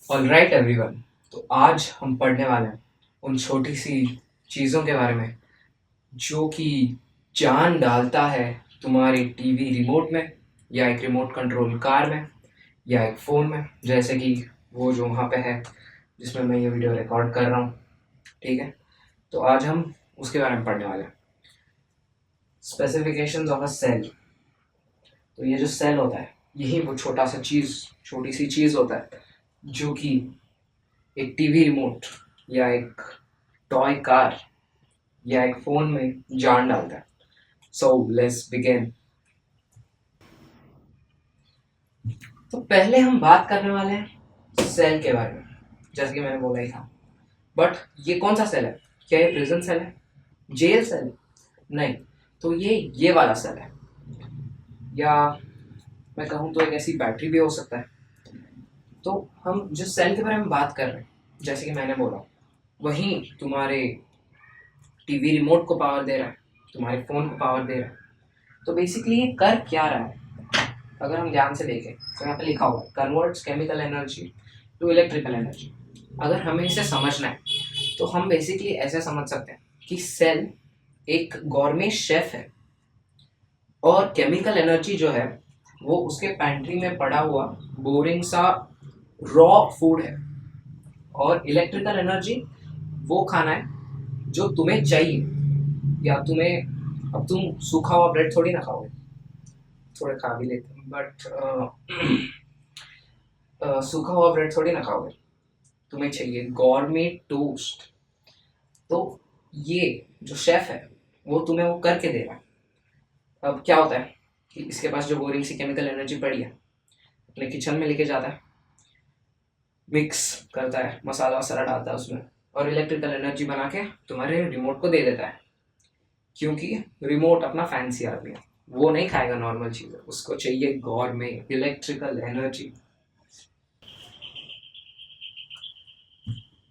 Alright everyone. तो आज हम पढ़ने वाले हैं उन छोटी सी चीज़ों के बारे में जो कि जान डालता है तुम्हारे टीवी रिमोट में, या एक रिमोट कंट्रोल कार में, या एक फ़ोन में, जैसे कि वो जो वहाँ पे है जिसमें मैं ये वीडियो रिकॉर्ड कर रहा हूँ। ठीक है, तो आज हम उसके बारे में पढ़ने वाले हैं, स्पेसिफिकेशंस ऑफ अ सेल। तो ये जो सेल होता है यही वो छोटी सी चीज़ होता है जो कि एक टीवी रिमोट या एक टॉय कार या एक फोन में जान डालता है। So let's begin. तो पहले हम बात करने वाले हैं सेल के बारे में, जैसे कि मैंने बोला ही था। बट ये कौन सा सेल है? क्या ये प्रिजन सेल है, जेल सेल है? नहीं, तो ये वाला सेल है, या मैं कहूँ तो एक ऐसी बैटरी भी हो सकता है। तो हम जिस सेल के बारे में बात कर रहे हैं, जैसे कि मैंने बोला, वही तुम्हारे टीवी रिमोट को पावर दे रहा है, तुम्हारे फ़ोन को पावर दे रहा है। तो बेसिकली ये कर क्या रहा है? अगर हम ध्यान से देखें तो यहाँ पे लिखा हुआ है converts chemical energy to electrical energy. अगर हमें इसे समझना है तो हम बेसिकली ऐसे समझ सकते हैं कि सेल एक गॉर्मे शेफ है, और केमिकल एनर्जी जो है वो उसके पैंट्री में पड़ा हुआ बोरिंग सा रॉ फूड है, और इलेक्ट्रिकल एनर्जी वो खाना है जो तुम्हें चाहिए। या तुम्हें, अब तुम सूखा हुआ ब्रेड थोड़ी ना खाओगे, थोड़े खा भी लेते हैं बट सूखा हुआ ब्रेड थोड़ी ना खाओगे, तुम्हें चाहिए गॉर्मेट टोस्ट। तो ये जो शेफ है वो तुम्हें वो करके दे रहा है। अब क्या होता है कि इसके पास जो बोरिंग सी केमिकल एनर्जी पड़ी है अपने किचन में लेके जाता है, मिक्स करता है, मसाला वसाला डालता है उसमें, और इलेक्ट्रिकल एनर्जी बना के तुम्हारे रिमोट को दे देता है। क्योंकि रिमोट अपना फैंसी आदमी है, वो नहीं खाएगा नॉर्मल चीज़ें, उसको चाहिए गॉर्मेट इलेक्ट्रिकल एनर्जी।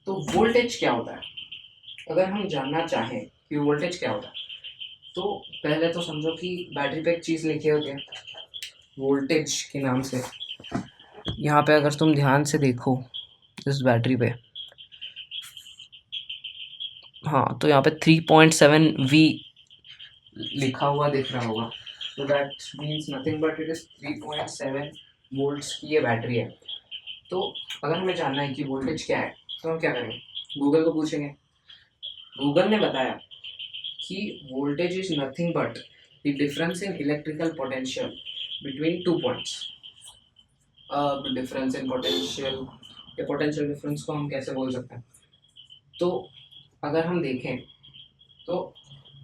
तो वोल्टेज क्या होता है? अगर हम जानना चाहें कि वोल्टेज क्या होता है, तो पहले तो समझो कि बैटरी पे एक चीज़ लिखी होती है वोल्टेज के नाम से। यहाँ पे अगर तुम ध्यान से देखो इस बैटरी पे, हाँ, तो यहाँ पे 3.7 V लिखा हुआ दिख रहा होगा। तो that means nothing but it is 3.7 volts की ये बैटरी है। तो अगर हमें जानना है कि वोल्टेज क्या है तो हम क्या करेंगे? गूगल को पूछेंगे। गूगल ने बताया कि voltage is nothing but the difference in electrical potential between two points. अब डिफरेंस इन पोटेंशियल या पोटेंशियल डिफरेंस को हम कैसे बोल सकते हैं? तो अगर हम देखें तो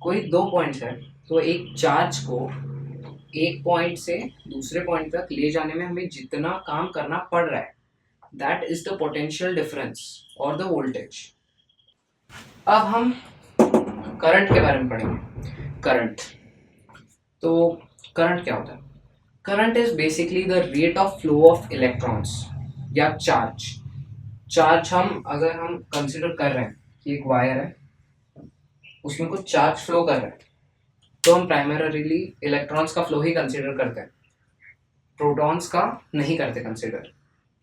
कोई दो पॉइंट्स है, तो एक चार्ज को एक पॉइंट से दूसरे पॉइंट तक ले जाने में हमें जितना काम करना पड़ रहा है, that is the potential difference और द वोल्टेज। अब हम करंट के बारे में पढ़ेंगे। करंट, तो करंट क्या होता है? Current is basically the rate of flow of electrons या चार्ज। चार्ज हम अगर हम कंसिडर कर रहे हैं कि एक वायर है, उसमें कुछ चार्ज फ्लो कर रहा है, तो हम प्राइमरीली इलेक्ट्रॉन्स का फ्लो ही कंसिडर करते हैं, प्रोटॉन्स का नहीं करते कंसिडर।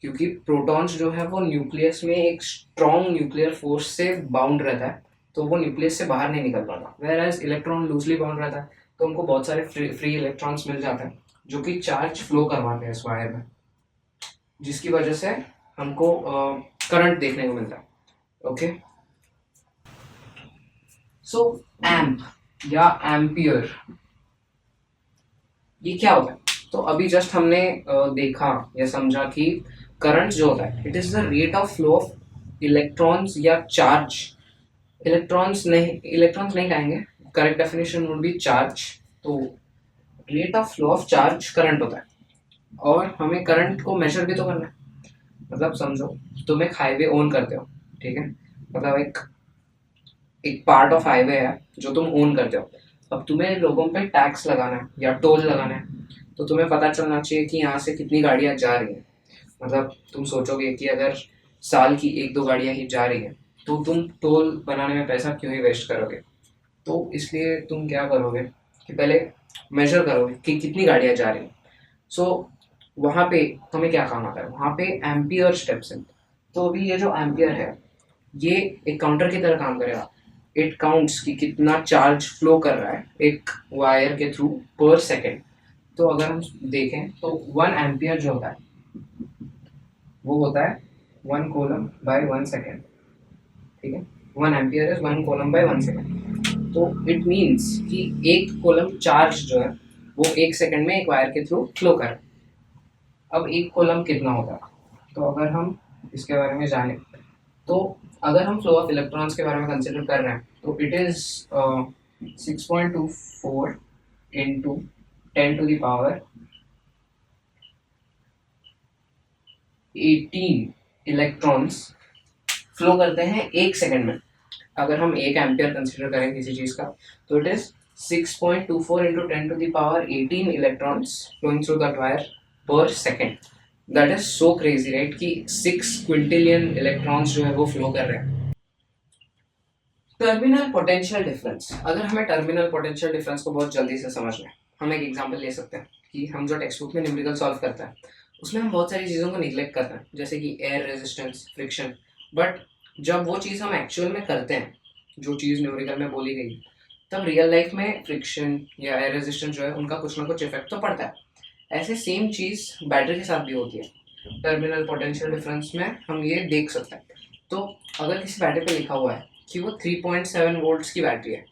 क्योंकि प्रोटॉन्स जो है वो न्यूक्लियस में एक स्ट्रॉन्ग न्यूक्लियर फोर्स से बाउंड रहता है, तो वो न्यूक्लियस से बाहर नहीं निकल पाता। Whereas electron loosely bound रहता है, तो हमको बहुत सारे फ्री इलेक्ट्रॉन्स मिल जाते हैं जो कि चार्ज फ्लो करवाते हैं इस वायर में, जिसकी वजह से हमको करंट देखने को मिलता है। ओके, सो एम्प या एम्पियर, ये क्या होता है? तो अभी जस्ट हमने देखा या समझा कि करंट जो होता है it is the rate of flow of electrons या चार्ज। इलेक्ट्रॉन्स नहीं कहेंगे, correct definition would be charge. तो rate of flow of charge current होता है, और हमें करंट को मेजर भी तो करना है। मतलब समझो तुम एक हाईवे ओन करते हो, ठीक है, मतलब एक एक पार्ट ऑफ हाईवे है जो तुम ओन करते हो। अब तुम्हें लोगों पे टैक्स लगाना है या टोल लगाना है, तो तुम्हें पता चलना चाहिए कि यहाँ से कितनी गाड़ियाँ जा रही हैं। मतलब तुम सोचोगे कि अगर साल की एक दो गाड़ियाँ ही जा रही हैं तो तुम टोल बनाने में पैसा क्यों ही वेस्ट करोगे। तो इसलिए तुम क्या करोगे कि पहले मेजर करोगे कि कितनी गाड़ियाँ जा रही हैं। सो वहाँ पे हमें क्या काम आता है? वहाँ पे एम्पियर स्टेप्स हैं। तो अभी ये जो एम्पियर है ये एक काउंटर की तरह काम करेगा. इट काउंट्स कि कितना चार्ज फ्लो कर रहा है एक वायर के थ्रू पर सेकेंड. तो अगर हम देखें तो 1 एम्पियर जो होता है वो होता है 1 कूलम/1 सेकेंड. ठीक है, 1 एम्पियर इज 1 कूलम/1 सेकेंड. तो इट मीन्स कि 1 कूलम चार्ज जो है वो 1 सेकेंड में एक वायर के थ्रू फ्लो कर रहा है. अब 1 कूलम कितना होता है, तो अगर हम इसके बारे में जाने तो अगर हम फ्लो ऑफ इलेक्ट्रॉन्स के बारे में कंसिडर कर रहे हैं तो it is 6.24 into 10⁻18 electrons flow करते हैं 1 सेकेंड में. अगर हम 1 एम्पियर कंसिडर करें किसी चीज़ का तो it is 6.24 into 10⁻18 electrons flowing through that wire per second. That is so crazy right कि 6 क्विंटिलियन इलेक्ट्रॉन्स जो है वो फ्लो कर रहे हैं. Terminal potential difference. अगर हमें टर्मिनल पोटेंशियल डिफरेंस को बहुत जल्दी से समझना है, हम एक एग्जांपल ले सकते हैं कि हम जो टेक्स्ट बुक में न्यूमेरिकल सॉल्व करते हैं उसमें हम बहुत सारी चीज़ों को निगलेक्ट करते हैं, जैसे कि एयर रेजिस्टेंस, फ्रिक्शन. बट जब वो चीज़ हम एक्चुअल में करते हैं, जो चीज़ न्यूमेरिकल में बोली गई, तब रियल लाइफ में फ्रिक्शन या एयर रेजिस्टेंस जो है उनका कुछ ना कुछ इफेक्ट तो पड़ता है. ऐसे सेम चीज़ बैटरी के साथ भी होती है. टर्मिनल पोटेंशियल डिफरेंस में हम ये देख सकते हैं. तो अगर किसी बैटरी पे लिखा हुआ है कि वो 3.7 वोल्ट्स की बैटरी है,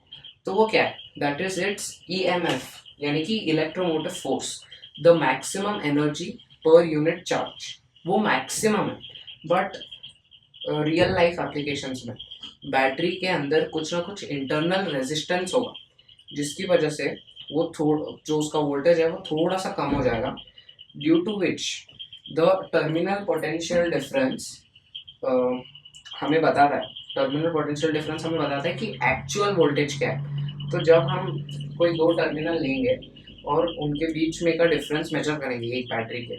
तो वो क्या है, दैट इज इट्स EMF यानी कि electromotive force, the maximum energy per unit charge. वो मैक्सिमम है. बट रियल लाइफ एप्लीकेशंस में बैटरी के अंदर कुछ ना कुछ इंटरनल रेजिस्टेंस होगा जिसकी वजह से वो जो उसका वोल्टेज है वो थोड़ा सा कम हो जाएगा, due to which the terminal potential difference हमें बताता है. टर्मिनल पोटेंशियल डिफरेंस हमें बताता है कि एक्चुअल वोल्टेज क्या है. तो जब हम कोई 2 टर्मिनल लेंगे और उनके बीच में का डिफरेंस मेजर करेंगे एक बैटरी के,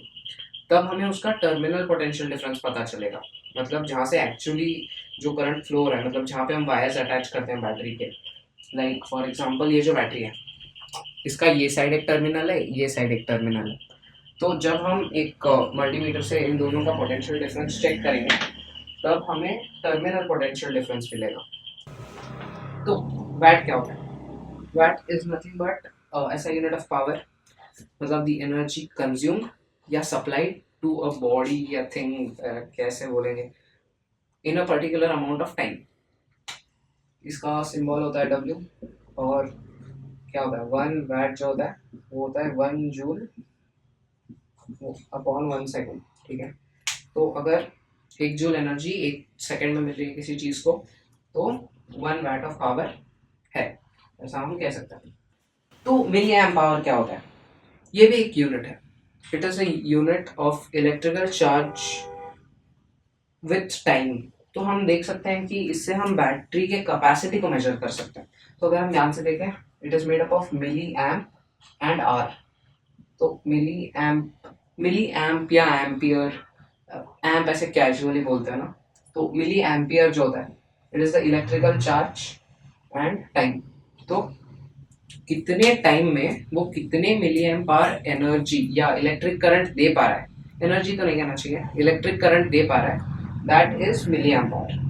तब हमें उसका टर्मिनल पोटेंशियल डिफरेंस पता चलेगा. मतलब जहाँ से एक्चुअली जो करंट फ्लो हो रहा है, मतलब जहाँ पे हम वायर्स अटैच करते हैं बैटरी के, लाइक फॉर एग्जांपल ये जो बैटरी है इसका ये साइड एक टर्मिनल है, ये साइड एक टर्मिनल है. तो जब हम एक मल्टीमीटर से इन दोनों का पोटेंशियल डिफरेंस चेक करेंगे तब हमें टर्मिनल पोटेंशियल डिफरेंस मिलेगा. तो वैट क्या होता है? वैट इज नथिंग बट ऐसा यूनिट ऑफ पावर, मतलब द एनर्जी कंज्यूम्ड या सप्लाइड टू अ बॉडी या थिंग, कैसे बोलेंगे, in a particular amount of time. इसका सिंबल होता है W. और क्या होता है, 1 वैट जो होता है वो होता है 1 जूल अपॉन 1 सेकेंड. ठीक है, तो अगर 1 जूल एनर्जी 1 सेकेंड में मिल रही है किसी चीज़ को, तो 1 वैट ऑफ पावर है, ऐसा हम कह सकते हैं. तो मिली एम्प पावर क्या होता है? ये भी एक यूनिट है. It is a unit of electrical charge with time. तो हम देख सकते हैं कि इससे हम बैटरी के कैपेसिटी को मेजर कर सकते हैं. तो अगर हम ध्यान से देखें, it is made up of milli amp and hour. तो मिली एम्प या एम्पियर, एम्प ऐसे कैजुअली बोलते हैं ना, तो मिली एम्पियर जो होता है it is the electrical charge and time. तो कितने टाइम में वो कितने मिली एम्प आवर एनर्जी या इलेक्ट्रिक करंट दे पा रहा है, एनर्जी तो नहीं कहना चाहिए, इलेक्ट्रिक करंट दे पा रहा है, that is milli amp our.